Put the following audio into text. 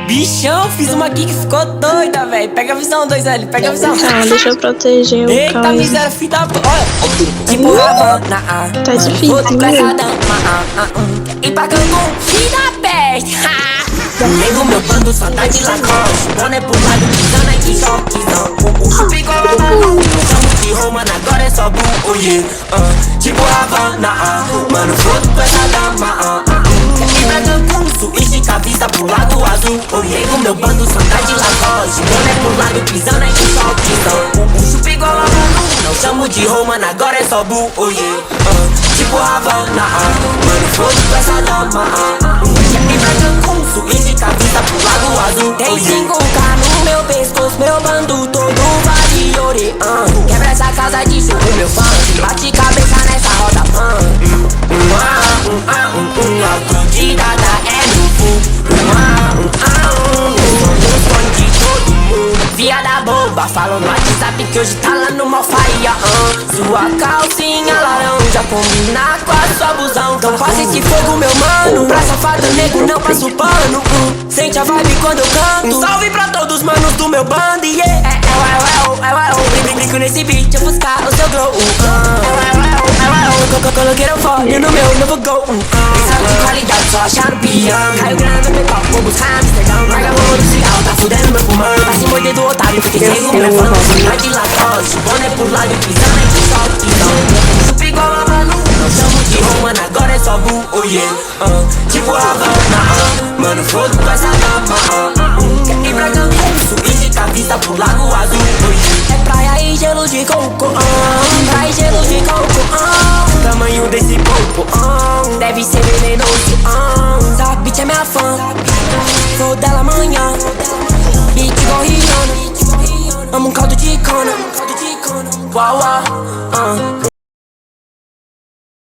Bichão, fiz uma aqui que ficou doida, velho. Pega a visão, 2L, pega a visão. Calma, deixa eu proteger o Eita, Cauê. miséria, filho da... Olha, tipo Havana, Tá difícil, e pra Cancún, filho da peste. Nego meu bando só tá de Lacoste. Boné pro lado, pisando aqui, choquezão. O chupico é maluco, estamos de Roma, agora é só bull, oh yeah. Tipo Havana, mano, foda com essa dama. E pra Cancún, suíte com a vista pro Lago Azul, oh yeah. Nego meu bando só tá de Lacoste. Boné pro lado, pisando aqui, choquezão. O chupico é maluco, não chamo de Roma, agora é só bull, oh yeah. Tipo Havana, mano, foda com essa dama. E pra Cancún, suíte com a vista pro Lago Azul. Tem 5K no meu pescoço, meu bando todo vale ore. Quebra essa casa de show com meu funk, bate cabeça nessa roda punk. Autodidata é no full. No sonho de todo mundo. Viada boba, fala no WhatsApp que hoje tá lá no Malfaia. Sua calcinha laranja combina com a sua blusão. Então faz esse fogo, meu mano. Pra safado nego não passo pano. Sente a vibe quando eu canto. Salve pra todos os manos do meu bando, yeah. Brinco nesse beat, eu buscar o seu glow. Coloquei o fone no meu novo gol. Pensando de qualidade, só achar no piano. Caiu grana no pop, vou buscar Amsterdã. Larga a mão do cigarro, tá fudendo meu pulmão. Vai se morder do otário, fiquei cego, minha fã. Vai de Lacoste, boné pro lado, pisando em choquezão. Chupa igual a Manu, não chamo de Roma, agora é só bull, oh yeah. Tipo Havana, mano, foda com essa dama. E pra Cancún, suíte com a vista pro Lago Azul, oh yeah. É praia e gelo de coco, praia e gelo de coco, tamanho desse corpo, deve ser venenoso, Essa bitch é minha fã, vou dela amanhã. Beat igual Rihanna, amo um caldo de cana. Uau, uau,